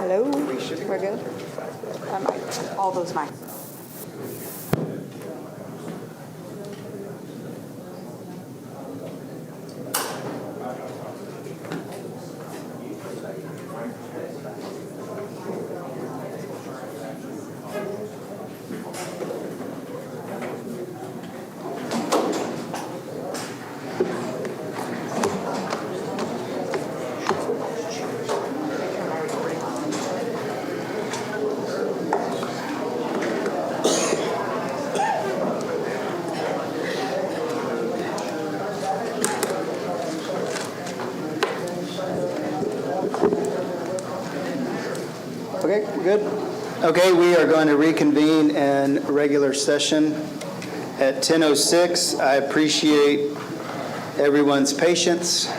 Hello? We're good? All those mics. Okay, we're good. Okay, we are going to reconvene in regular session at 10:06. I appreciate everyone's patience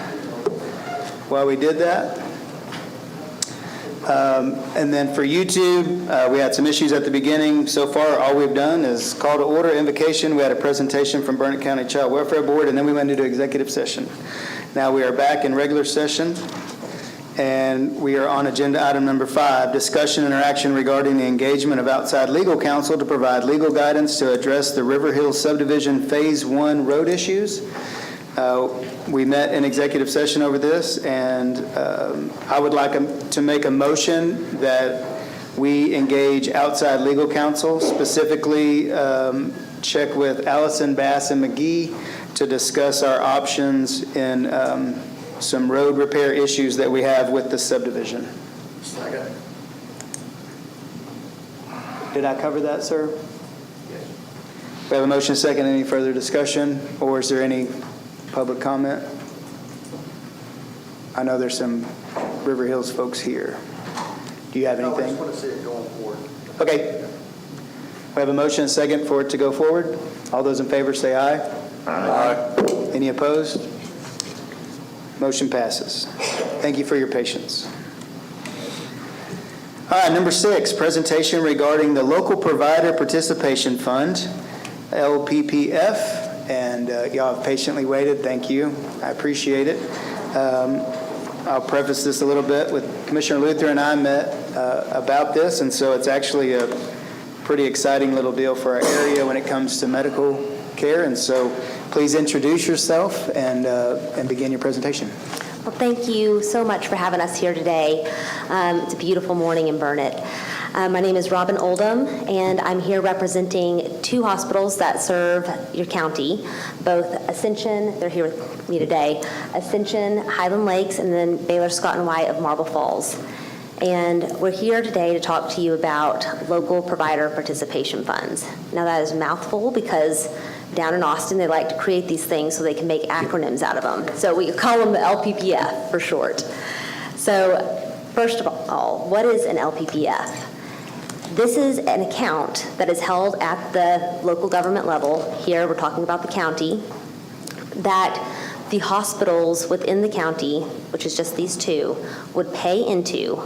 while we did that. And then for YouTube, we had some issues at the beginning. So far, all we've done is call to order, invocation. We had a presentation from Burnett County Child Welfare Board, and then we went into executive session. Now we are back in regular session. And we are on agenda item number 5, discussion and action regarding the engagement of outside legal counsel to provide legal guidance to address the River Hills Subdivision Phase 1 road issues. We met in executive session over this, and I would like to make a motion that we engage outside legal counsel, specifically check with Allison, Bass, and McGee to discuss our options in some road repair issues that we have with the subdivision. Second. Did I cover that, sir? Yes. We have a motion second. Any further discussion, or is there any public comment? I know there's some River Hills folks here. Do you have No, I anything? just want to see it going forward. Okay. We have a motion and second for it to go forward. All those in favor say aye. Aye. Any opposed? Motion passes. Thank you for your patience. All right, number 6, presentation regarding the Local Provider Participation Fund, LPPF, and y'all have patiently waited. Thank you. I appreciate it. I'll preface this a little bit with Commissioner Luther and I met about this, and so it's actually a pretty exciting little deal for our area when it comes to medical care, and so please introduce yourself and begin your presentation. Well, thank you so much for having us here today. It's a beautiful morning in Burnett. My name is Robin Oldham, and I'm here representing 2 hospitals that serve your county, both Ascension, they're here with me today, Ascension, Highland Lakes, and then Baylor Scott and White of Marble Falls. And we're here today to talk to you about local provider participation funds. Now that is a mouthful because down in Austin, they like to create these things so they can make acronyms out of them. So we call them the LPPF for short. So first of all, what is an LPPF? This is an account that is held at the local government level. Here we're talking about the county, that the hospitals within the county, which is just these 2, would pay into.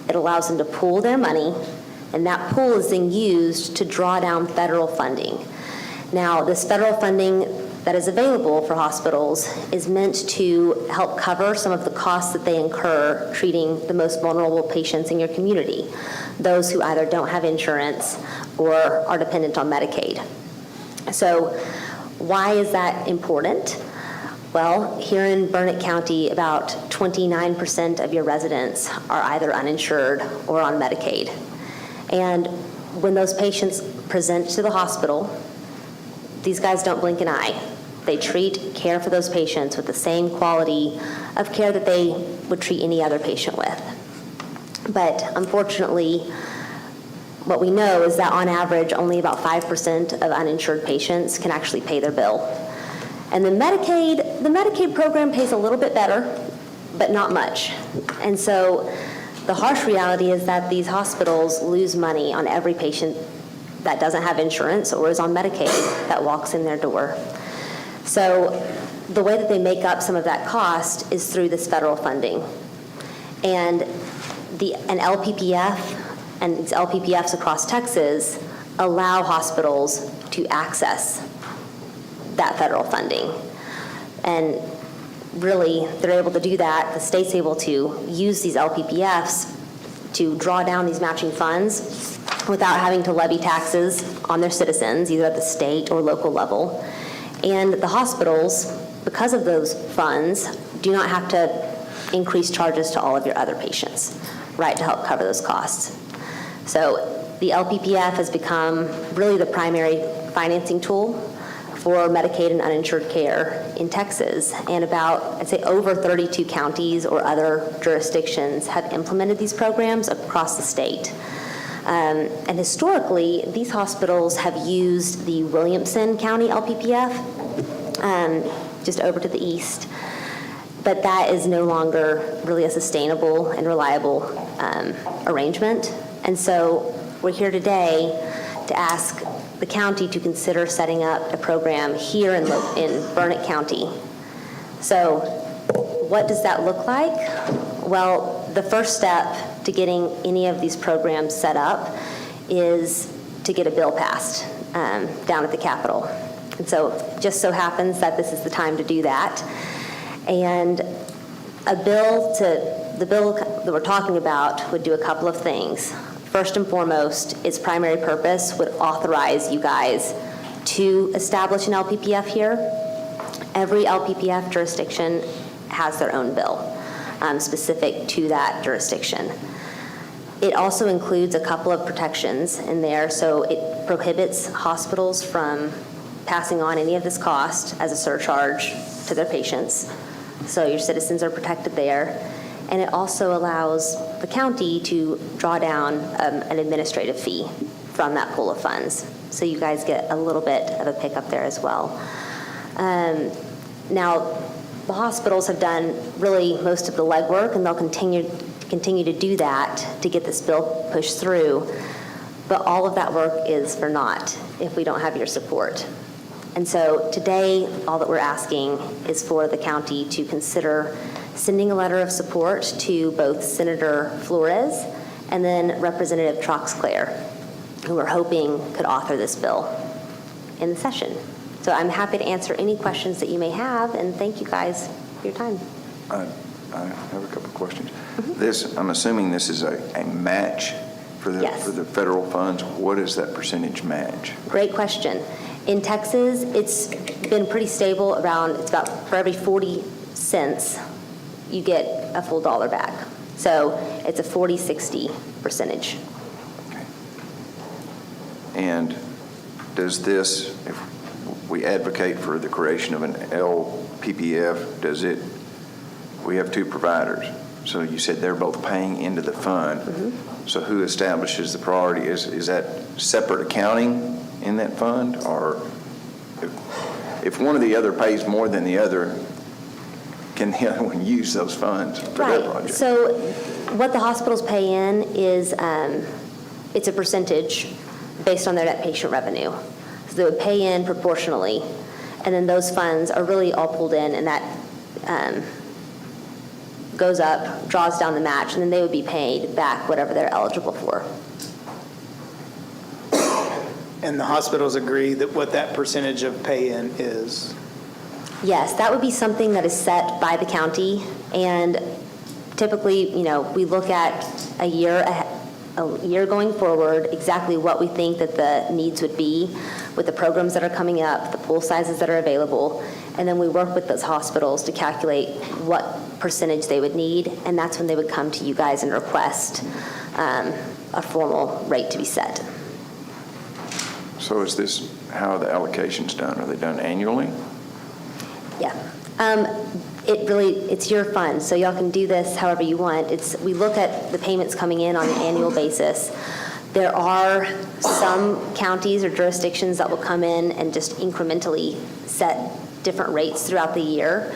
It allows them to pool their money, and that pool is then used to draw down federal funding. Now, this federal funding that is available for hospitals is meant to help cover some of the costs that they incur treating the most vulnerable patients in your community, those who either don't have insurance or are dependent on Medicaid. So why is that important? Well, here in Burnett County, about 29% of your residents are either uninsured or on Medicaid. And when those patients present to the hospital, these guys don't blink an eye. They care for those patients with the same quality of care that they would treat any other patient with. But unfortunately, what we know is that on average, only about 5% of uninsured patients can actually pay their bill. And the Medicaid program pays a little bit better, but not much. And so the harsh reality is that these hospitals lose money on every patient that doesn't have insurance or is on Medicaid that walks in their door. So the way that they make up some of that cost is through this federal funding. And an LPPF and these LPPFs across Texas allow hospitals to access that federal funding. And really, they're able to do that. The state's able to use these LPPFs to draw down these matching funds without having to levy taxes on their citizens, either at the state or local level. And the hospitals, because of those funds, do not have to increase charges to all of your other patients, right, to help cover those costs. So the LPPF has become really the primary financing tool for Medicaid and uninsured care in Texas, and about, I'd say, over 32 counties or other jurisdictions have implemented these programs across the state. And historically, these hospitals have used the Williamson County LPPF, just over to the east, but that is no longer really a sustainable and reliable arrangement. And so we're here today to ask the county to consider setting up a program here in Burnett County. So what does that look like? Well, the first step to getting any of these programs set up is to get a bill passed down at the Capitol. And so it just so happens that this is the time to do that. And the bill that we're talking about would do a couple of things. First and foremost, its primary purpose would authorize you guys to establish an LPPF here. Every LPPF jurisdiction has their own bill specific to that jurisdiction. It also includes a couple of protections in there, so it prohibits hospitals from passing on any of this cost as a surcharge to their patients. So your citizens are protected there. And it also allows the county to draw down an administrative fee from that pool of funds. So you guys get a little bit of a pickup there as well. Now, the hospitals have done really most of the legwork, and they'll continue to do that to get this bill pushed through. But all of that work is for naught if we don't have your support. And so today, all that we're asking is for the county to consider sending a letter of support to both Senator Flores and then Representative Troxclair, who we're hoping could author this bill in the session. So I'm happy to answer any questions that you may have, and thank you guys for your time. I have a couple of questions. This, I'm assuming this is a match for the Yes. for the federal funds. What is that percentage match? Great question. In Texas, it's been pretty stable around, it's about for every 40 cents, you get a full dollar back. So it's a 40-60 percentage. Okay. And does this, if we advocate for the creation of an LPPF, does it, we have two providers. So you said they're both paying into the fund. Mm-hmm. So who establishes the priority? Is that separate accounting in that fund? Or if one or the other pays more than the other, can the other one use those funds for that project? Right. So what the hospitals pay in is it's a percentage based on their net patient revenue. So they would pay in proportionally, and then those funds are really all pulled in, and that goes up, draws down the match, and then they would be paid back whatever they're eligible for. And the hospitals agree that what that percentage of pay-in is? Yes, that would be something that is set by the county, and typically, we look at a year going forward, exactly what we think that the needs would be with the programs that are coming up, the pool sizes that are available, and then we work with those hospitals to calculate what percentage they would need, and that's when they would come to you guys and request a formal rate to be set. So is this how the allocation's done? Are they done annually? Yeah. It's your fund, so y'all can do this however you want. We look at the payments coming in on an annual basis. There are some counties or jurisdictions that will come in and just incrementally set different rates throughout the year.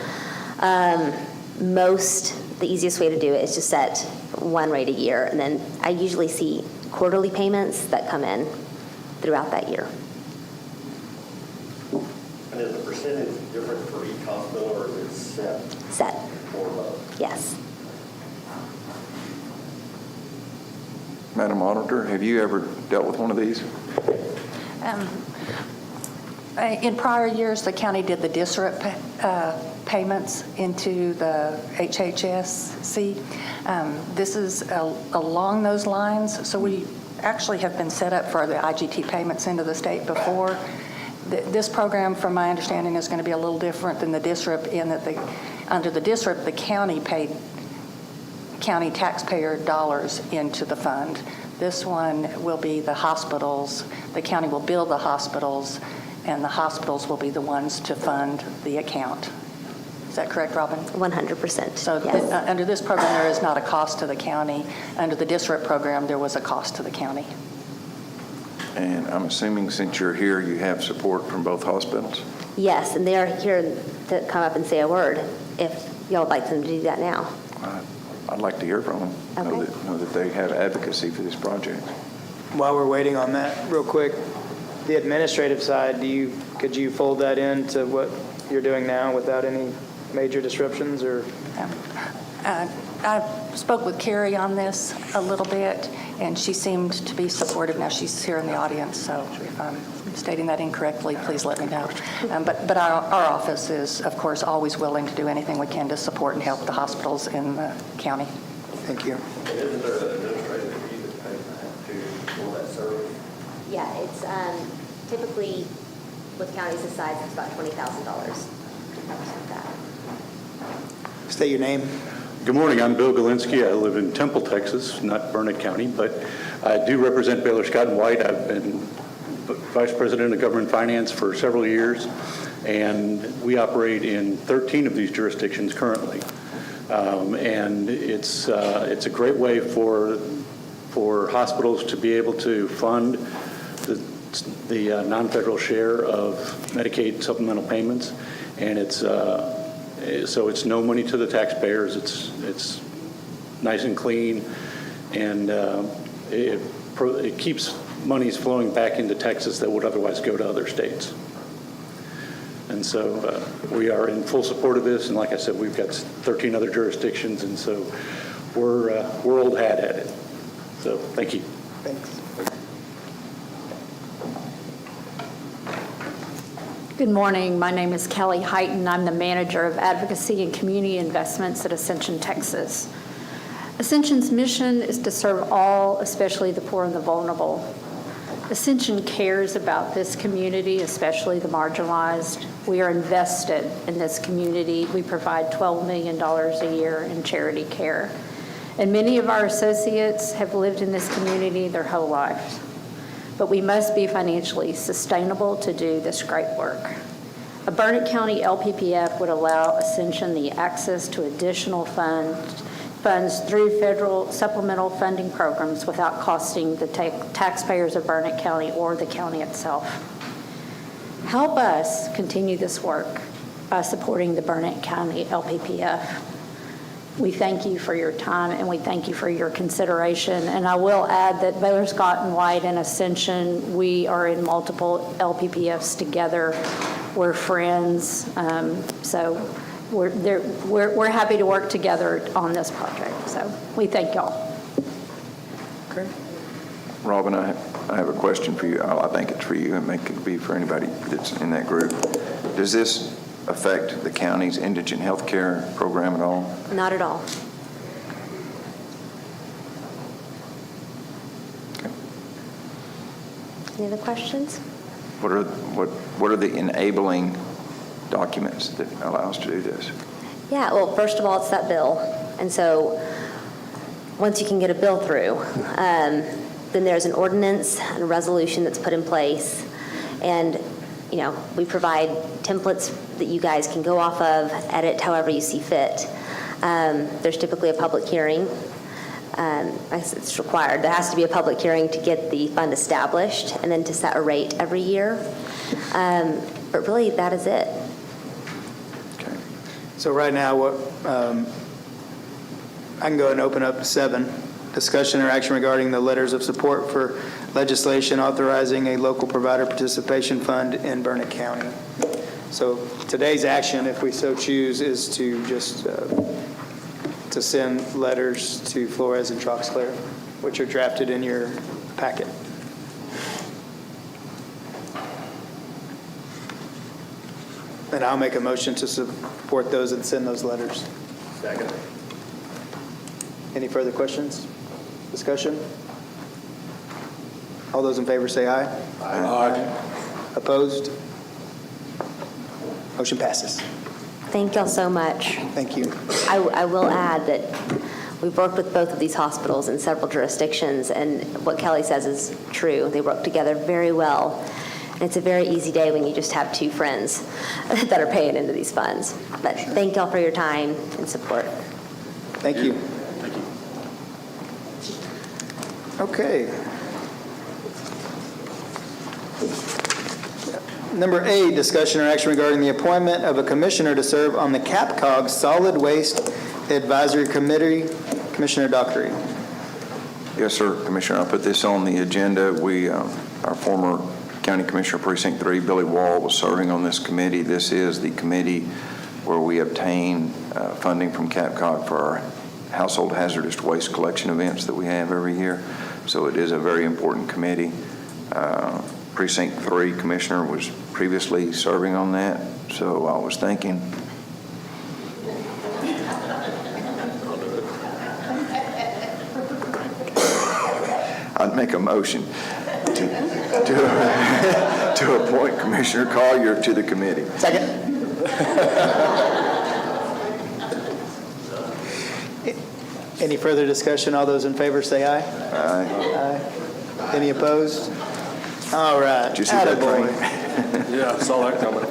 The easiest way to do it is just set one rate a year, and then I usually see quarterly payments that come in throughout that year. And is the percentage different for each hospital, or is it set? Set, For both? yes. Madam Auditor, have you ever dealt with one of these? In prior years, the county did the DSRIP payments into the HHSC. This is along those lines, so we actually have been set up for the IGT payments into the state before. This program, from my understanding, is going to be a little different than the DSRIP in that under the DSRIP, the county paid county taxpayer dollars into the fund. This one will be the hospitals. The county will bill the hospitals, and the hospitals will be the ones to fund the account. Is that correct, Robin? 100%. So yes. under this program, there is not a cost to the county. Under the DSRIP program, there was a cost to the county. And I'm assuming since you're here, you have support from both hospitals? Yes, and they are here to come up and say a word if y'all would like them to do that now. I'd like to hear from them. Okay. Know that they have advocacy for this project. While we're waiting on that, real quick, the administrative side, could you fold that into what you're doing now without any major disruptions, or? I spoke with Carrie on this a little bit, and she seemed to be supportive. Now, she's here in the audience, so if I'm stating that incorrectly, please let me know. But our office is, of course, always willing to do anything we can to support and help the hospitals in the county. Thank you. And isn't there an administrative fee that pays that for that service? Yeah, it's typically with counties this size, it's about $20,000. State your name. Good morning. I'm Bill Galinsky. I live in Temple, Texas, not Burnett County, but I do represent Baylor Scott & White. I've been Vice President of Government Finance for several years, and we operate in 13 of these jurisdictions currently. And it's a great way for hospitals to be able to fund the non-federal share of Medicaid supplemental payments, and so it's no money to the taxpayers. It's nice and clean, and it keeps monies flowing back into Texas that would otherwise go to other states. And so we are in full support of this, and like I said, we've got 13 other jurisdictions, and so we're old hat at it. So thank you. Thanks. Good morning. My name is Kelly Heighton. I'm the manager of advocacy and community investments at Ascension, Texas. Ascension's mission is to serve all, especially the poor and the vulnerable. Ascension cares about this community, especially the marginalized. We are invested in this community. We provide $12 million a year in charity care. And many of our associates have lived in this community their whole lives. But we must be financially sustainable to do this great work. A Burnett County LPPF would allow Ascension the access to additional funds through federal supplemental funding programs without costing the taxpayers of Burnett County or the county itself. Help us continue this work by supporting the Burnett County LPPF. We thank you for your time, and we thank you for your consideration. And I will add that Baylor Scott & White and Ascension, we are in multiple LPPFs together. We're friends, so we're happy to work together on this project. So we thank y'all. Okay. Robin, I have a question for you. I think it's for you, and it could be for anybody that's in that group. Does this affect the county's indigent health care program at all? Not at all. Okay. Any other questions? What are the enabling documents that allow us to do this? Yeah, well, first of all, it's that bill. And so once you can get a bill through, then there's an ordinance and a resolution that's put in place. And we provide templates that you guys can go off of, edit however you see fit. There's typically a public hearing. It's required. There has to be a public hearing to get the fund established and then to set a rate every year. But really, that is it. Okay. So right now, I can go and open up 7. Discussion or action regarding the letters of support for legislation authorizing a local provider participation fund in Burnett County. So today's action, if we so choose, is to just to send letters to Flores and Troxclair, which are drafted in your packet. And I'll make a motion to support those and send those letters. Second. Any further questions? Discussion? All those in favor say aye. Aye. Opposed? Motion passes. Thank y'all so much. Thank you. I will add that we've worked with both of these hospitals in several jurisdictions, and what Kelly says is true. They work together very well. And it's a very easy day when you just have two friends that are paying into these funds. But thank y'all for your time and support. Thank you. Okay. Number 8, discussion or action regarding the appointment of a commissioner to serve on the CAPCOG Solid Waste Advisory Committee. Commissioner Dockery. Yes, sir, Commissioner. I put this on the agenda. Our former County Commissioner Precinct 3, Billy Wall, was serving on this committee. This is the committee where we obtain funding from CAPCOG for our household hazardous waste collection events that we have every year. So it is a very important committee. Precinct 3 Commissioner was previously serving on that, so I was thinking. I'd make a motion to appoint Commissioner Collier to the committee. Second. Any further discussion? All those in favor say aye. Aye. Aye. Any opposed? All right. Did you see that Attaboy. Yeah, I saw that coming.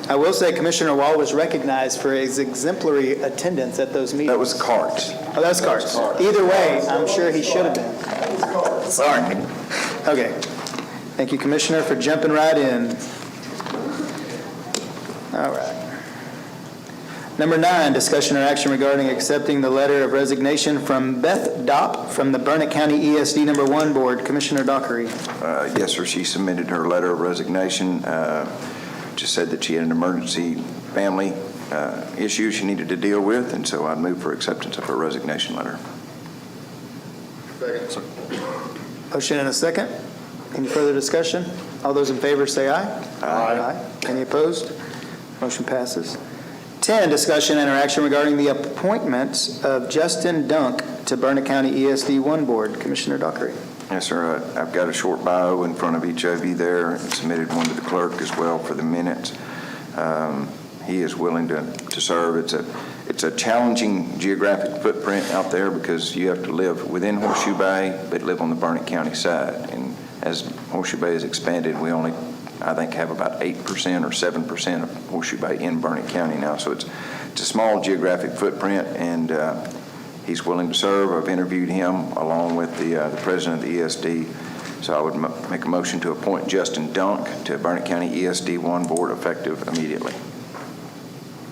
I will say Commissioner Wall was recognized for his exemplary attendance at those meetings. That was Carts. Oh, that's Carts. Either way, I'm sure he should have been. Sorry. Okay. Thank you, Commissioner, for jumping right in. All right. Number 9, discussion or action regarding accepting the letter of resignation from Beth Dopp from the Burnett County ESD Number 1 Board. Commissioner Dockery. Yes, sir. She submitted her letter of resignation. Just said that she had an emergency family issue she needed to deal with, and so I moved for acceptance of her resignation letter. Second. Motion and a second. Any further discussion? All those in favor say aye. Aye. Any opposed? Motion passes. 10, discussion and action regarding the appointment of Justin Dunk to Burnett County ESD 1 Board. Commissioner Dockery. Yes, sir. I've got a short bio in front of each of you there, and submitted one to the clerk as well for the minutes. He is willing to serve. It's a challenging geographic footprint out there because you have to live within Horseshoe Bay, but live on the Burnett County side. And as Horseshoe Bay has expanded, we only, I think, have about 8% or 7% of Horseshoe Bay in Burnett County now. So it's a small geographic footprint, and he's willing to serve. I've interviewed him along with the president of the ESD. So I would make a motion to appoint Justin Dunk to Burnett County ESD 1 Board effective immediately,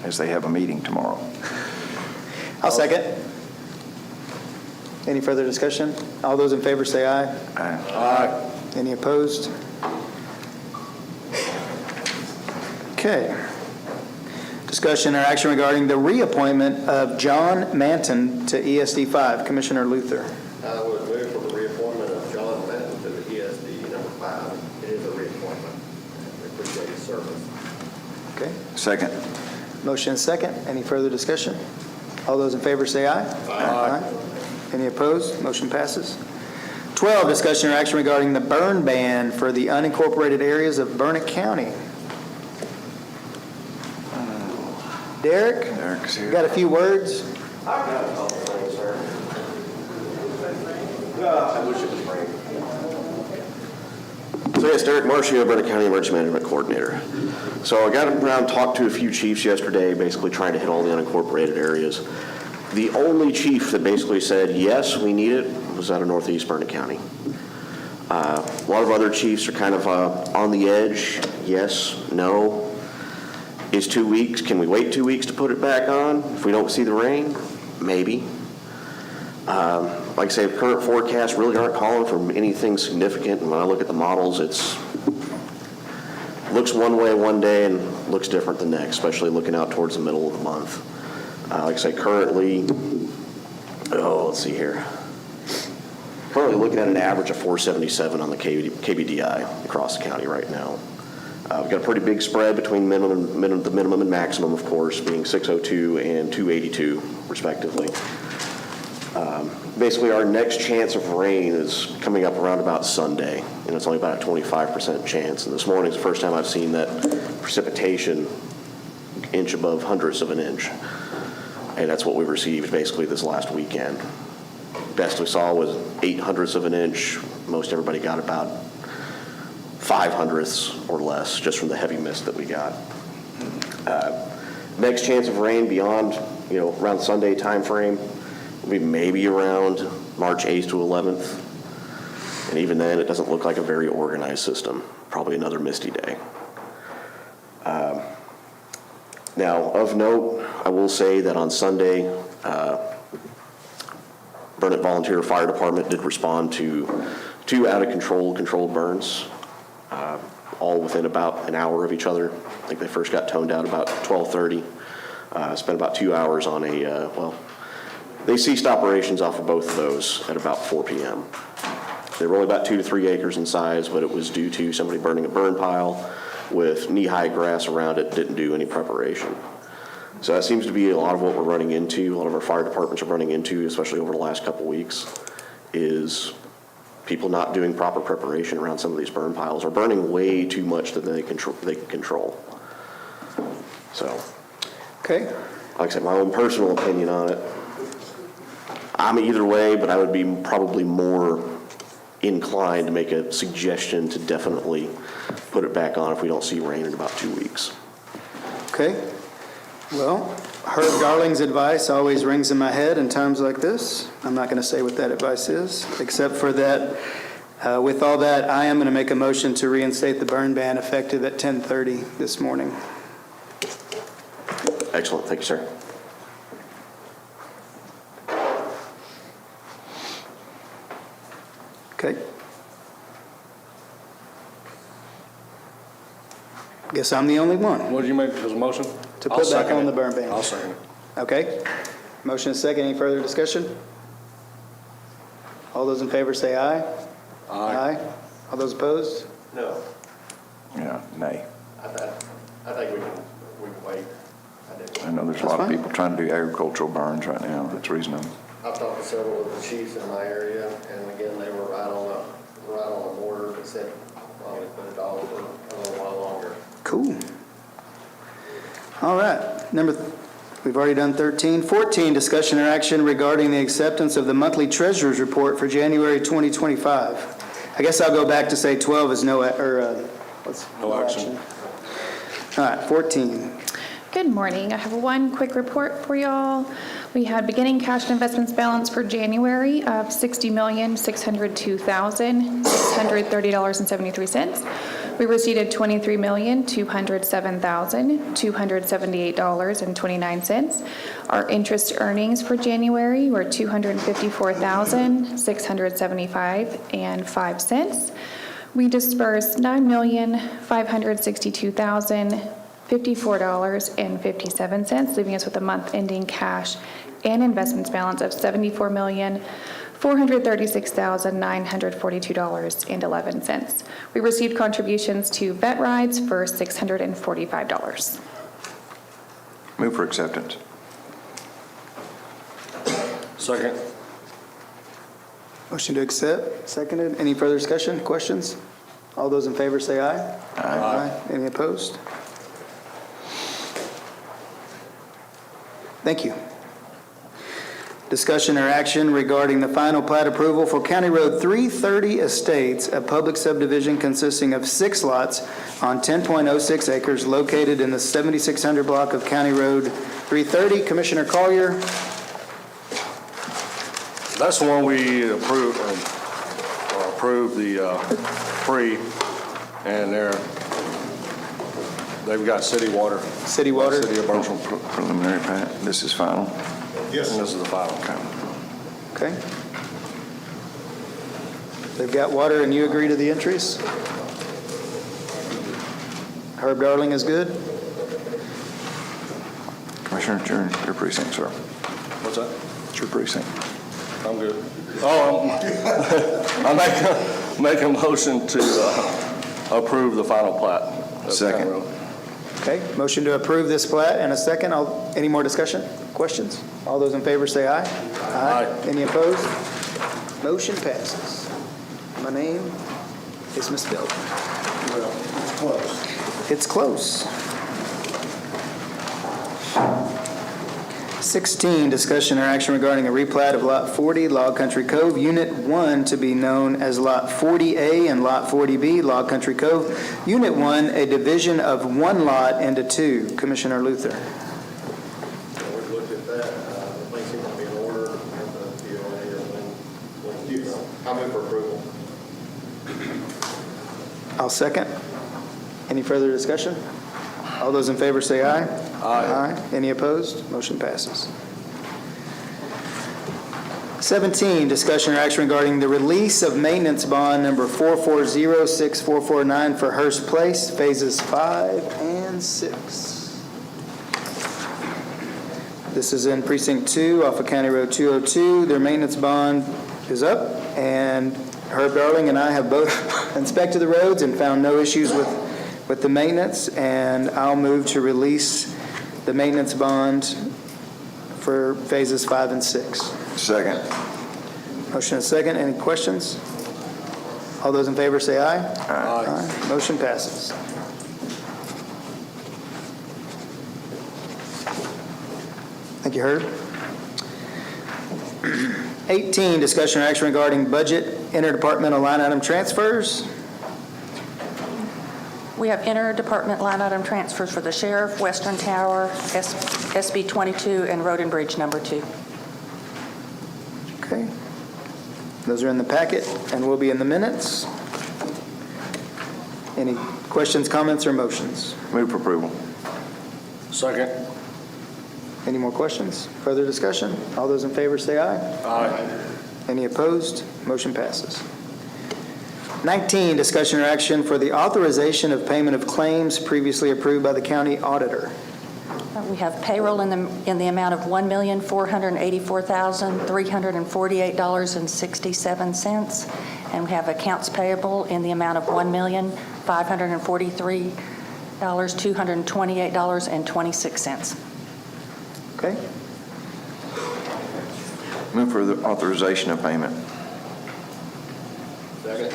as they have a meeting tomorrow. I'll second. Any further discussion? All those in favor say aye. Aye. Any opposed? Okay. Discussion or action regarding the reappointment of John Manton to ESD 5. Commissioner Luther. I would move for the reappointment of John Benton to the ESD number 5. It is a reappointment. We appreciate his service. Okay. Second. Motion and second. Any further discussion? All those in favor say aye. Aye. Any opposed? Motion passes. 12, discussion or action regarding the burn ban for the unincorporated areas of Burnett County. Derek? Derek's here. Got a few words? I've got a couple things, sir. I wish it was rain. So yes, Derek Marcio, Burnett County Emergency Management Coordinator. So I got around, talked to a few chiefs yesterday, basically trying to hit all the unincorporated areas. The only chief that basically said, yes, we need it, was out of Northeast Burnett County. A lot of other chiefs are kind of on the edge, yes, no. Is 2 weeks, can we wait 2 weeks to put it back on if we don't see the rain? Maybe. Like I say, current forecasts really aren't calling for anything significant, and when I look at the models, it's looks one way one day and looks different the next, especially looking out towards the middle of the month. Like I say, currently, let's see here. Currently looking at an average of 477 on the KBDI across the county right now. We've got a pretty big spread between the minimum and maximum, of course, being 602 and 282 respectively. Basically, our next chance of rain is coming up around about Sunday, and it's only about a 25% chance. And this morning's the first time I've seen that precipitation inch above hundredths of an inch. And that's what we received basically this last weekend. Best we saw was 0.08 of an inch. Most everybody got about 0.05 or less just from the heavy mist that we got. Next chance of rain beyond, around Sunday time frame will be maybe around March 8th to 11th. And even then, it doesn't look like a very organized system. Probably another misty day. Now, of note, I will say that on Sunday, Burnett Volunteer Fire Department did respond to 2 controlled burns, all within about an hour of each other. I think they first got toned out about 12:30. Spent about 2 hours on they ceased operations off of both of those at about 4 p.m. They were only about 2 to 3 acres in size, but it was due to somebody burning a burn pile with knee-high grass around it, didn't do any preparation. So that seems to be a lot of what we're running into, a lot of our fire departments are running into, especially over the last couple weeks, is people not doing proper preparation around some of these burn piles or burning way too much that they can control. So, Okay. like I said, my own personal opinion on it, I'm either way, but I would be probably more inclined to make a suggestion to definitely put it back on if we don't see rain in about 2 weeks. Okay. Well, Herb Darling's advice always rings in my head in times like this. I'm not going to say what that advice is, except for that, with all that, I am going to make a motion to reinstate the burn ban effective at 10:30 this morning. Excellent, thank you, sir. Okay. Guess I'm the only one. What did you make as a motion? To I'll put back second on it. the burn ban. I'll second it. Okay. Motion is second. Any further discussion? All those in favor say aye. Aye. All those opposed? No, Yeah, nay. I think we can wait. I know there's a lot of people trying to do agricultural burns right now. That's the reason I've talked to several of the chiefs in my area, and again, they were right on the border, but said probably put it off for a little while longer. Cool. All right. We've already done 13. 14, discussion or action regarding the acceptance of the monthly treasurer's report for January 2025. I guess I'll go back to say 12 is no action. All right, 14. Good morning. I have one quick report for y'all. We had beginning cash and investments balance for January of $60,602,630.73. We received $23,207,278.29. Our interest earnings for January were $254,675.05. We dispersed $9,562,054.57, leaving us with a month ending cash and investments balance of $74,436,942.11. We received contributions to vet rides for $645. Move for acceptance. Second. Motion to accept, seconded. Any further discussion, questions? All those in favor say aye. Aye. Any opposed? Thank you. Discussion or action regarding the final plat approval for County Road 330 Estates, a public subdivision consisting of 6 lots on 10.06 acres located in the 7600 block of County Road 330. Commissioner Collier. That's the one we approved the free, and they've got city water. City water. City of Burnsville. Preliminary plat. This is final. Yes. And this is the final. Okay. They've got water and you agree to the entries? Herb Darling is good? Commissioner, it's your precinct, sir. What's that? It's your precinct. I'm good. I make a motion to Approve the final plat. of Second. County Road. Okay, motion to approve this plat and a second. Any more discussion? Questions? All those in favor say aye. Aye. Any opposed? Motion passes. My name is misspelled. It's close. 16, discussion or action regarding a replat of Lot 40, Log Country Cove, Unit 1 to be known as Lot 40A and Lot 40B, Log Country Cove. Unit 1, a division of one lot into two. Commissioner Luther. We looked at that, things seem to be in order, and the DOA, I move for approval. I'll second. Any further discussion? All those in favor say aye. Aye. Any opposed? Motion passes. 17, discussion or action regarding the release of maintenance bond number 4406449 for Hearst Place, phases 5 and 6. This is in Precinct 2 off of County Road 202. Their maintenance bond is up, and Herb Darling and I have both inspected the roads and found no issues with the maintenance, and I'll move to release the maintenance bond for phases 5 and 6. Second. Motion and second. Any questions? All those in favor say aye. Aye. Motion passes. Thank you, Herb. 18, discussion or action regarding budget interdepartmental line item transfers. We have interdepartment line item transfers for the sheriff, Western Tower, SB 22, and Road and Bridge number 2. Okay. Those are in the packet and will be in the minutes. Any questions, comments, or motions? Move for approval. Second. Any more questions? Further discussion? All those in favor say aye. Aye. Any opposed? Motion passes. 19, discussion or action for the authorization of payment of claims previously approved by the county auditor. We have payroll in the amount of $1,484,348.67, and we have accounts payable in the amount of $1,543,228.26. Okay? Move for the authorization of payment. Second.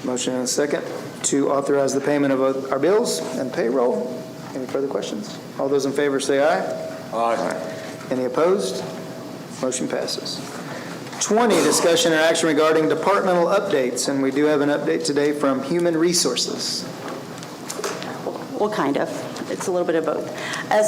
Motion and a second to authorize the payment of our bills and payroll. Any further questions? All those in favor say aye. Aye. Any opposed? Motion passes. 20, discussion or action regarding departmental updates, and we do have an update today from Human Resources. Well, kind of. It's a little bit of both.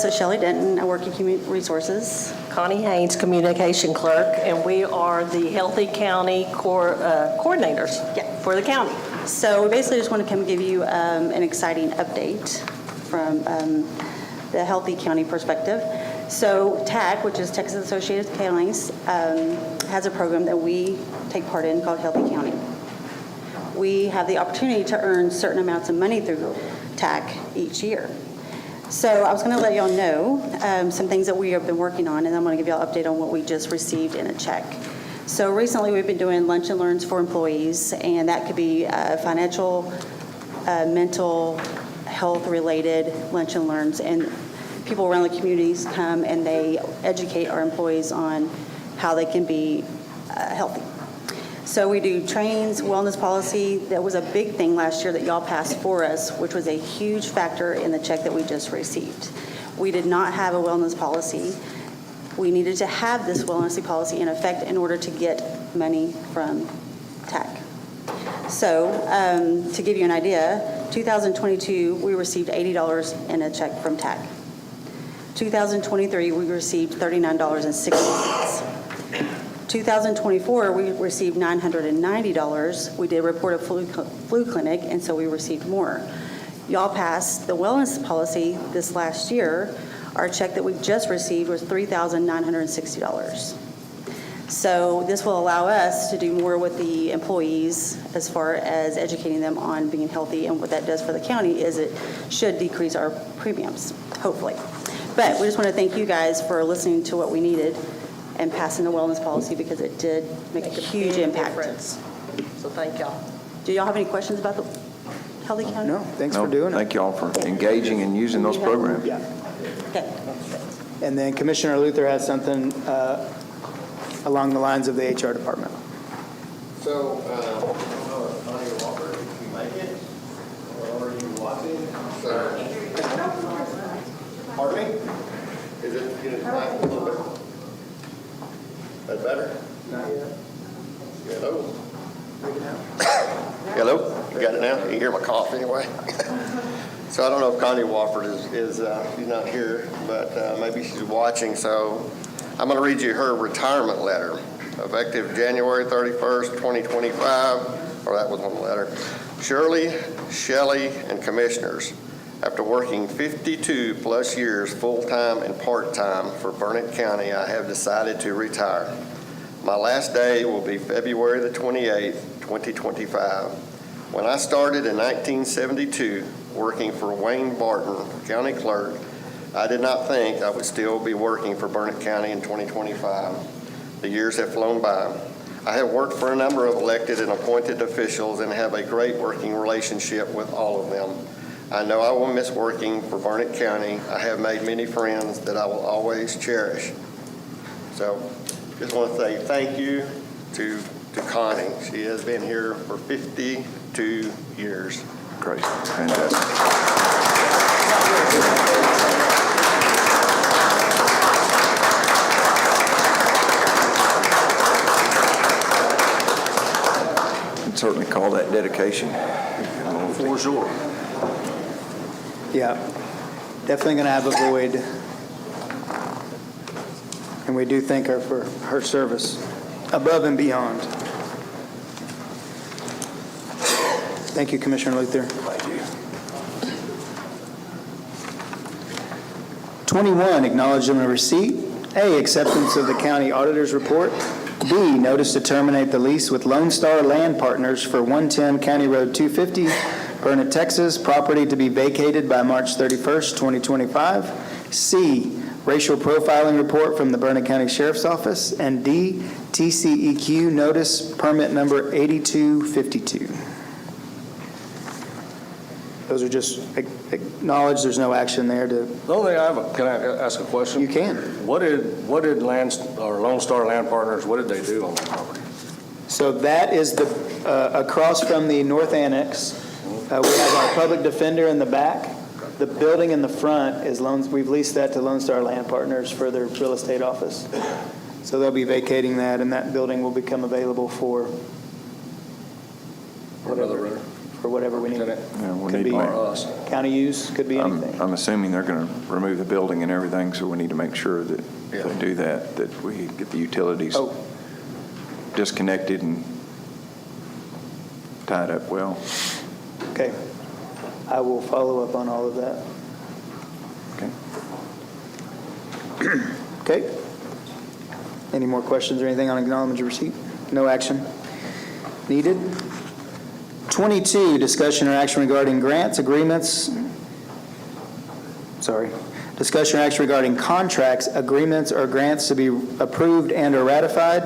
So Shelley Denton, I work in Human Resources. Connie Haynes, Communication Clerk, and we are the Healthy County coordinators for the county. So we basically just want to come give you an exciting update from the Healthy County perspective. So TAC, which is Texas Associated Counties, has a program that we take part in called Healthy County. We have the opportunity to earn certain amounts of money through TAC each year. So I was going to let y'all know some things that we have been working on, and I'm going to give y'all an update on what we just received in a check. So recently we've been doing lunch and learns for employees, and that could be financial, mental, health-related lunch and learns. And people around the communities come and they educate our employees on how they can be healthy. So we do trainings, wellness policy. That was a big thing last year that y'all passed for us, which was a huge factor in the check that we just received. We did not have a wellness policy. We needed to have this wellness policy in effect in order to get money from TAC. So to give you an idea, 2022, we received $80 in a check from TAC. 2023, we received $39.60. 2024, we received $990. We did report a flu clinic, and so we received more. Y'all passed the wellness policy this last year. Our check that we just received was $3,960. So this will allow us to do more with the employees as far as educating them on being healthy, and what that does for the county is it should decrease our premiums, hopefully. But we just want to thank you guys for listening to what we needed and passing the wellness policy, because it did make a huge impact. So thank y'all. Do y'all have any questions about the Healthy County? No, thanks for doing it. Thank you all for engaging and using those programs. Yeah. Okay. And then Commissioner Luther has something along the lines of the HR department. So, Connie Walker, if you make it, or are you watching? Pardon me? Is it getting back a little bit? That better? Not yet. Hello? Hello? You got it now? You can hear my cough anyway. So I don't know if Connie Wofford is she's not here, but maybe she's watching. So I'm going to read you her retirement letter, effective January 31st, 2025, or that was one letter. Shirley, Shelley, and Commissioners, after working 52 plus years full-time and part-time for Burnett County, I have decided to retire. My last day will be February the 28th, 2025. When I started in 1972 working for Wayne Barton, County Clerk, I did not think I would still be working for Burnett County in 2025. The years have flown by. I have worked for a number of elected and appointed officials and have a great working relationship with all of them. I know I will miss working for Burnett County. I have made many friends that I will always cherish. So just want to say thank you to Connie. She has been here for 52 years. Great, fantastic. I'd certainly call that dedication. For sure. Yeah, definitely going to have a void. And we do thank her for her service above and beyond. Thank you, Commissioner Luther. Thank you. 21, acknowledgement of receipt. A, acceptance of the county auditor's report. B, notice to terminate the lease with Lone Star Land Partners for 110 County Road 250, Burnett, Texas, property to be vacated by March 31st, 2025. C, racial profiling report from the Burnett County Sheriff's Office. And D, TCEQ notice permit number 8252. Those are just acknowledged. There's no action there to, The only thing I have, can I ask a question? you can. What did Lone Star Land Partners, what did they do on that property? So that is the, across from the north annex. We have our public defender in the back. The building in the front is we've leased that to Lone Star Land Partners for their real estate office. So they'll be vacating that, and that building will become available for Another renter? for whatever we need. Tenant? Yeah, we Could need be Or us? county use, could be anything. I'm assuming they're going to remove the building and everything, so we need to make sure that Yeah. if they do that we get the utilities Oh, disconnected and tied up well. okay. I will follow up on all of that. Okay. Okay. Any more questions or anything on acknowledgement of receipt? No action needed. 22, discussion or action regarding grants, agreements. Discussion or action regarding contracts, agreements, or grants to be approved and or ratified.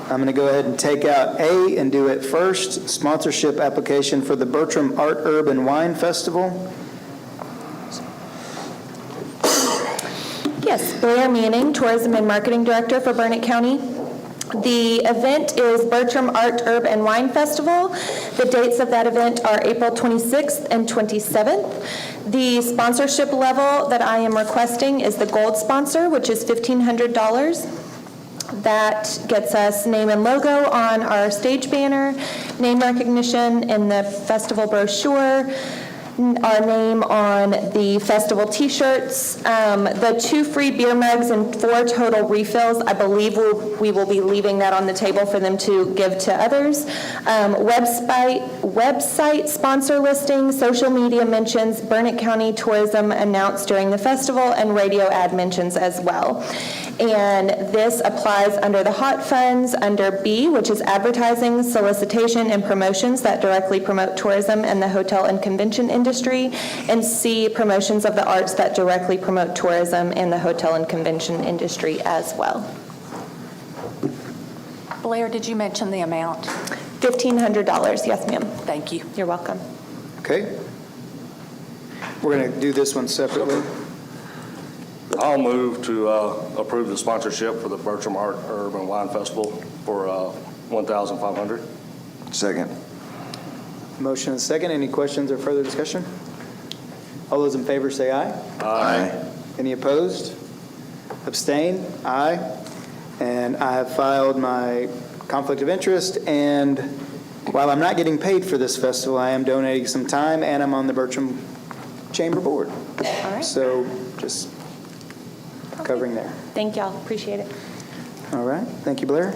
I'm going to go ahead and take out A and do it first. Sponsorship application for the Bertram Art, Herb, and Wine Festival. Yes, Blair Manning, Tourism and Marketing Director for Burnett County. The event is Bertram Art, Herb, and Wine Festival. The dates of that event are April 26th and 27th. The sponsorship level that I am requesting is the gold sponsor, which is $1,500. That gets us name and logo on our stage banner, name recognition in the festival brochure, our name on the festival T-shirts, the 2 free beer mugs and 4 total refills. I believe we will be leaving that on the table for them to give to others. Website sponsor listing, social media mentions, Burnett County tourism announced during the festival, and radio ad mentions as well. And this applies under the hot funds, under B, which is advertising, solicitation, and promotions that directly promote tourism and the hotel and convention industry, and C, promotions of the arts that directly promote tourism and the hotel and convention industry as well. Blair, did you mention the amount? $1,500, yes, ma'am. Thank you. You're welcome. Okay? We're going to do this one separately. I'll move to approve the sponsorship for the Bertram Art Urban Wine Festival for $1,500. Second. Motion and second. Any questions or further discussion? All those in favor say aye. Aye. Any opposed? Abstain? Aye. And I have filed my conflict of interest, and while I'm not getting paid for this festival, I am donating some time, and I'm on the Bertram Chamber Board. All right. So just covering there. Thank y'all, appreciate it. All right. Thank you, Blair.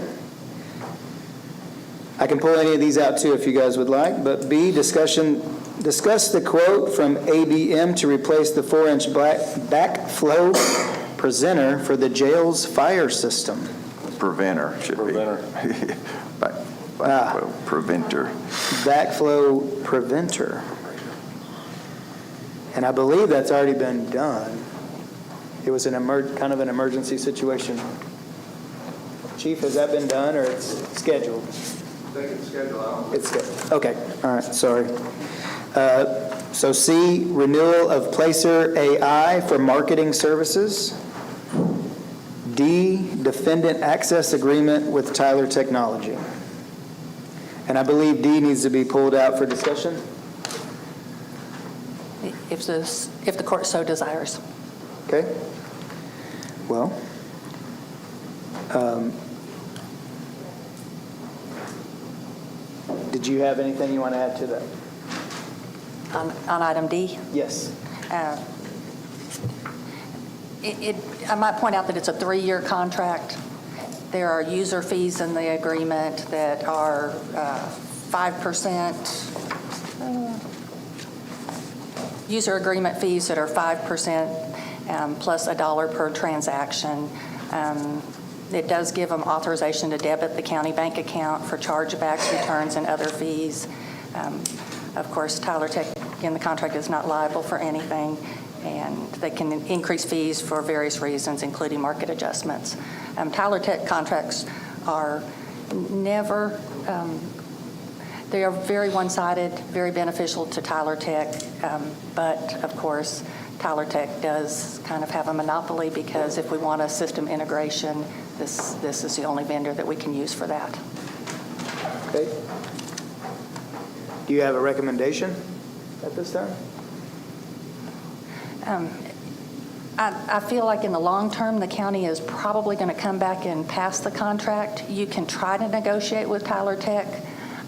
I can pull any of these out too if you guys would like, but B, discuss the quote from ABM to replace the 4-inch backflow presenter for the jail's fire system. Preventer should be. Preventer. Preventer. Backflow preventer. And I believe that's already been done. It was kind of an emergency situation. Chief, has that been done or it's scheduled? I think it's scheduled. It's scheduled. Okay, all right, sorry. So C, renewal of Placer AI for marketing services. D, defendant access agreement with Tyler Technology. And I believe D needs to be pulled out for discussion. If the court so desires. Okay. Well, did you have anything you want to add to that? On item D? Yes. I might point out that it's a 3-year contract. There are user fees in the agreement that are 5%. User agreement fees that are 5% plus $1 per transaction. It does give them authorization to debit the county bank account for chargebacks, returns, and other fees. Of course, Tyler Tech, again, the contract is not liable for anything, and they can increase fees for various reasons, including market adjustments. Tyler Tech contracts are never, they are very one-sided, very beneficial to Tyler Tech, but of course, Tyler Tech does kind of have a monopoly because if we want a system integration, this is the only vendor that we can use for that. Okay. Do you have a recommendation at this time? I feel like in the long term, the county is probably going to come back and pass the contract. You can try to negotiate with Tyler Tech.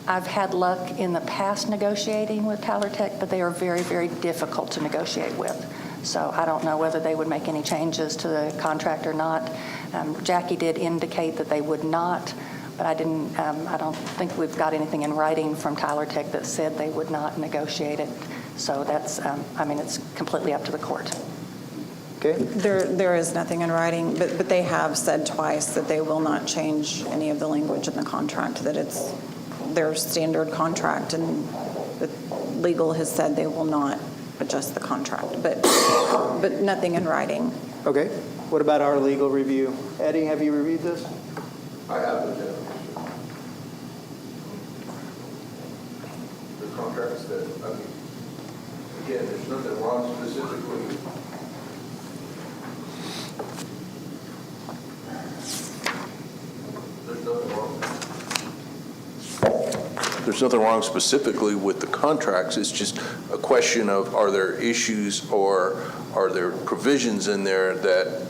I've had luck in the past negotiating with Tyler Tech, but they are very, very difficult to negotiate with. So I don't know whether they would make any changes to the contract or not. Jackie did indicate that they would not, but I don't think we've got anything in writing from Tyler Tech that said they would not negotiate it. So that's, it's completely up to the court. Okay. There is nothing in writing, but they have said twice that they will not change any of the language in the contract, that it's their standard contract, and the legal has said they will not adjust the contract, but nothing in writing. Okay. What about our legal review? Eddie, have you reviewed this? I have the contracts that, again, there's nothing wrong specifically. There's nothing wrong specifically with the contracts. It's just a question of, are there issues or are there provisions in there that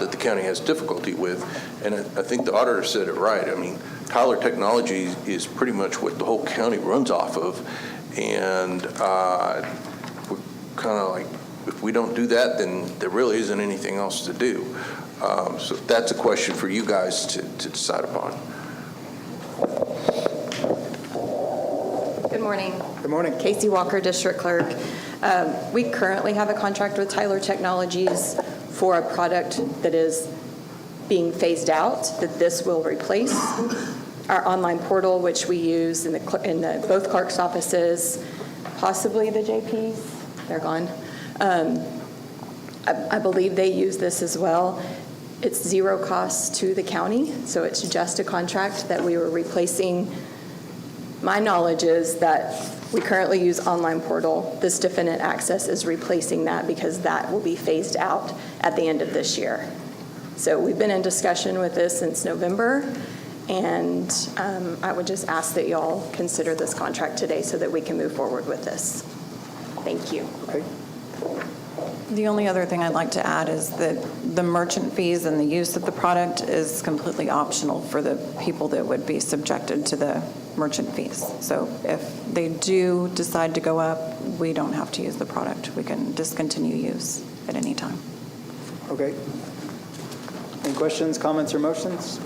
the county has difficulty with? And I think the auditor said it right. I mean, Tyler Technologies is pretty much what the whole county runs off of. And we're kind of like, if we don't do that, then there really isn't anything else to do. So that's a question for you guys to decide upon. Good morning. Good morning. Casey Walker, District Clerk. We currently have a contract with Tyler Technologies for a product that is being phased out, that this will replace. Our online portal, which we use in both clerk's offices, possibly the JPs, they're gone. I believe they use this as well. It's zero cost to the county, so it's just a contract that we were replacing My knowledge is that we currently use online portal. This defendant access is replacing that because that will be phased out at the end of this year. So we've been in discussion with this since November, and I would just ask that y'all consider this contract today so that we can move forward with this. Thank you. Okay. The only other thing I'd like to add is that the merchant fees and the use of the product is completely optional for the people that would be subjected to the merchant fees. So if they do decide to go up, we don't have to use the product. We can discontinue use at any time. Okay. Any questions, comments, or motions?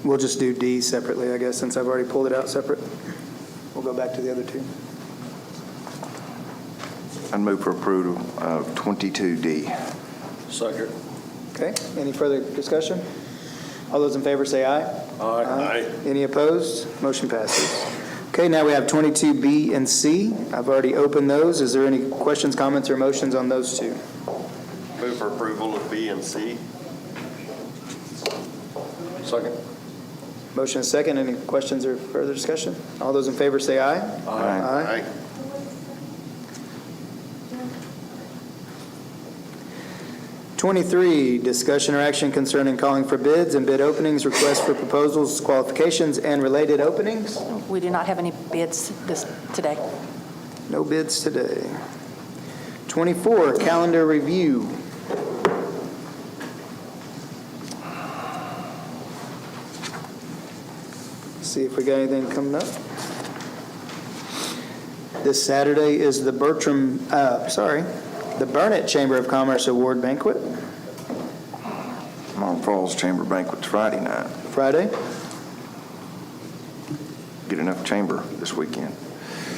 We'll just do D separately, I guess, since I've already pulled it out separate. We'll go back to the other two. I'd move for approval of 22D. Second. Okay, any further discussion? All those in favor say aye. Aye. Any opposed? Motion passes. Okay, now we have 22B and C. I've already opened those. Is there any questions, comments, or motions on those two? Move for approval of B and C. Second. Motion is second. Any questions or further discussion? All those in favor say aye. Aye. 23, discussion or action concerning calling for bids and bid openings, requests for proposals, qualifications, and related openings. We do not have any bids today. No bids today. 24, calendar review. See if we got anything coming up. This Saturday is the the Burnett Chamber of Commerce Award Banquet. Marble Falls Chamber Banquet's Friday night. Friday. Get enough chamber this weekend.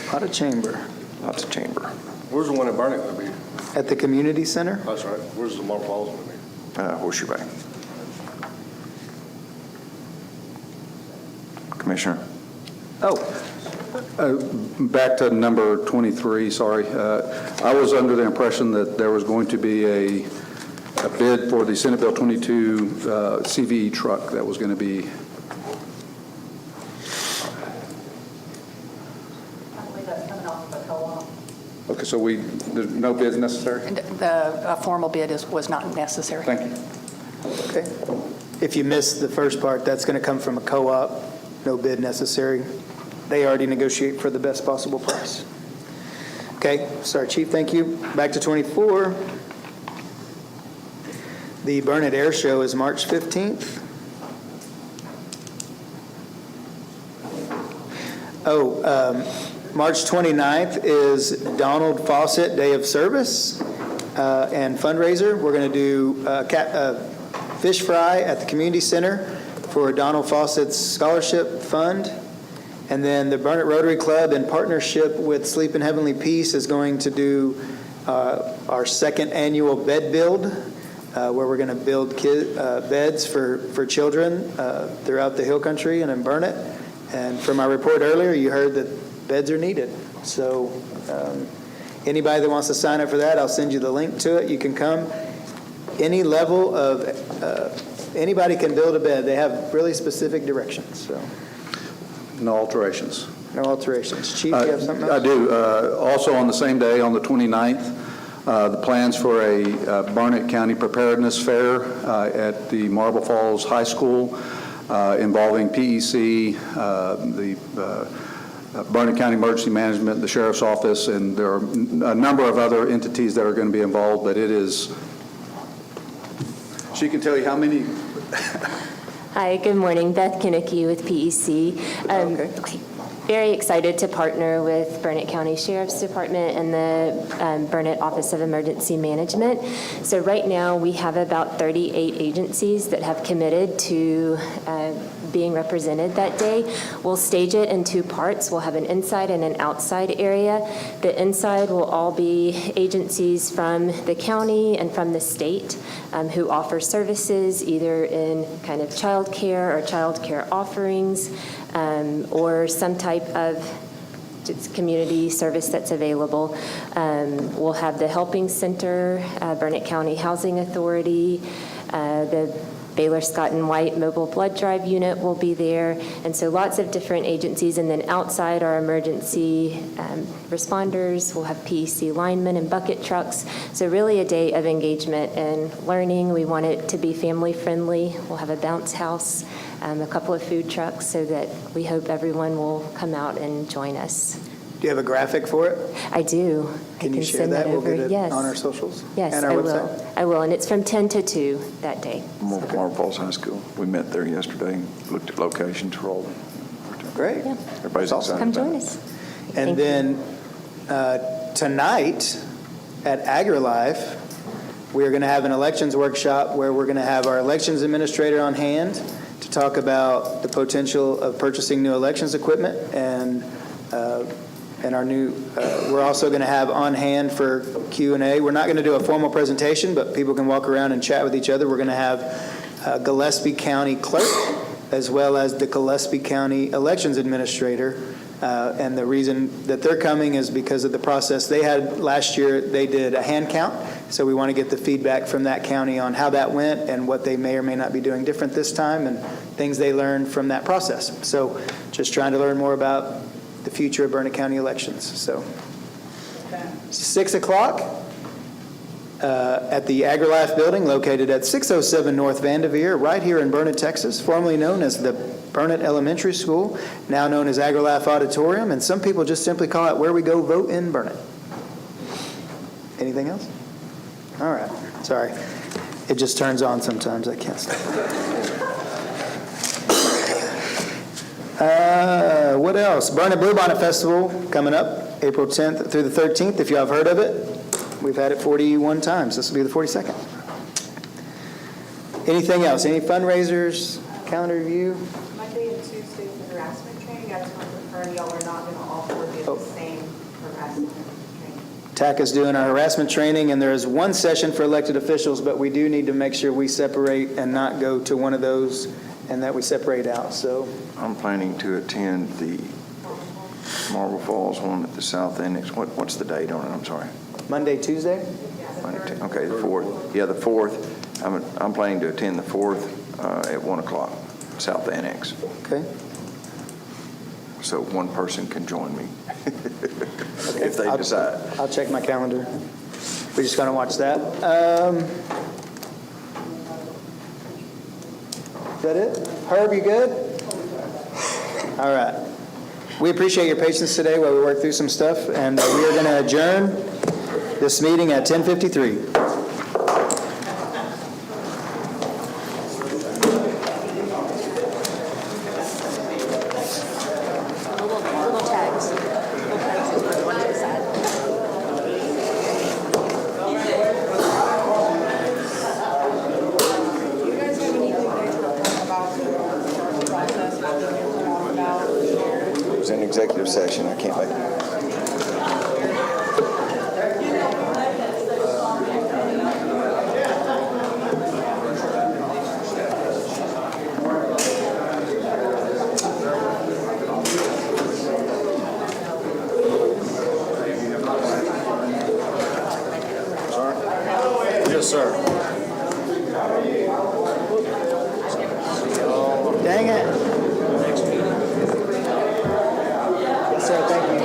A lot of chamber. Lots of chamber. Where's the one in Burnett going to be? At the community center. That's right. Where's the Marble Falls going to be? Horseshoe Bay. Commissioner? Back to number 23, sorry. I was under the impression that there was going to be a bid for the Senate Bill 22 CVE truck that was going to be. I believe that's coming off of a co-op. Okay, so there's no bids necessary? The formal bid was not necessary. Thank you. Okay. If you missed the first part, that's going to come from a co-op. No bid necessary. They already negotiate for the best possible price. Okay, sorry, Chief, thank you. Back to 24. The Burnett Air Show is March 15th. March 29th is Donald Fawcett Day of Service and fundraiser. We're going to do fish fry at the community center for Donald Fawcett's scholarship fund. And then the Burnett Rotary Club, in partnership with Sleep in Heavenly Peace, is going to do our second annual bed build, where we're going to build beds for children throughout the Hill Country and in Burnett. And from my report earlier, you heard that beds are needed. So anybody that wants to sign up for that, I'll send you the link to it. You can come. Any level of, anybody can build a bed. They have really specific directions, so. No alterations. No alterations. Chief, you have something else? I do. Also on the same day, on the 29th, the plans for a Burnett County Preparedness Fair at the Marble Falls High School involving PEC, the Burnett County Emergency Management, the Sheriff's Office, and there are a number of other entities that are going to be involved, but it is, she can tell you how many. Hi, good morning. Beth Kinnicky with PEC. Very excited to partner with Burnett County Sheriff's Department and the Burnett Office of Emergency Management. So right now we have about 38 agencies that have committed to being represented that day. We'll stage it in two parts. We'll have an inside and an outside area. The inside will all be agencies from the county and from the state who offer services either in kind of child care or child care offerings or some type of community service that's available. We'll have the Helping Center, Burnett County Housing Authority, the Baylor Scott and White Mobile Blood Drive Unit will be there, and so lots of different agencies. And then outside, our emergency responders will have PEC linemen and bucket trucks. So really a day of engagement and learning. We want it to be family friendly. We'll have a bounce house, a couple of food trucks, so that we hope everyone will come out and join us. Do you have a graphic for it? I do. Can you share send that? We'll over. get it Yes. on our socials Yes, and our I website. will. I will, and it's from 10 to 2 that day. Marble Falls High School. We met there yesterday, looked at locations for all. Great. Everybody's excited. Come about join it. us. And then tonight at AgriLife, we're going to have an elections workshop where we're going to have our elections administrator on hand to talk about the potential of purchasing new elections equipment and our new, we're also going to have on hand for Q&A. We're not going to do a formal presentation, but people can walk around and chat with each other. We're going to have Gillespie County Clerk as well as the Gillespie County Elections Administrator. And the reason that they're coming is because of the process they had last year. They did a hand count, so we want to get the feedback from that county on how that went and what they may or may not be doing different this time and things they learned from that process. So just trying to learn more about the future of Burnett County elections. So 6 o'clock at the AgriLife building located at 607 North Vanderveer, right here in Burnett, Texas, formerly known as the Burnett Elementary School, now known as AgriLife Auditorium, and some people just simply call it Where We Go Vote in Burnett. Anything else? All right. Sorry. It just turns on sometimes. I can't stop. What else? Burnett Bluebonnet Festival coming up April 10th through the 13th. If you have heard of it, we've had it 41 times. This will be the 42nd. Anything else? Any fundraisers? Calendar review? Monday and Tuesday for harassment training. I just want to confirm y'all are not going to all four do the same harassment training. TAC is doing our harassment training, and there is one session for elected officials, but we do need to make sure we separate and not go to one of those and that we separate out. So I'm planning to attend the Marble Falls one at the South Annex. What's the date on it? I'm sorry. Monday, Tuesday? Monday, okay, the 4th. Yeah, the 4th. I'm planning to attend the 4th at 1 o'clock, South Annex. Okay. So one person can join me if they decide. I'll check my calendar. We're just going to watch that. Is that it? Herb, you good? All right. We appreciate your patience today while we work through some stuff, and we are going to adjourn this meeting at 10:53. It was an executive session. I can't make it. Yes, sir. Dang it. Yes, sir. Thank you.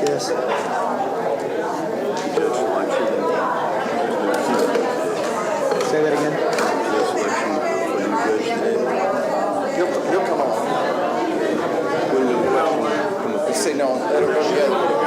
Yes. Say that again. He'll come on. See, no, that'll go together.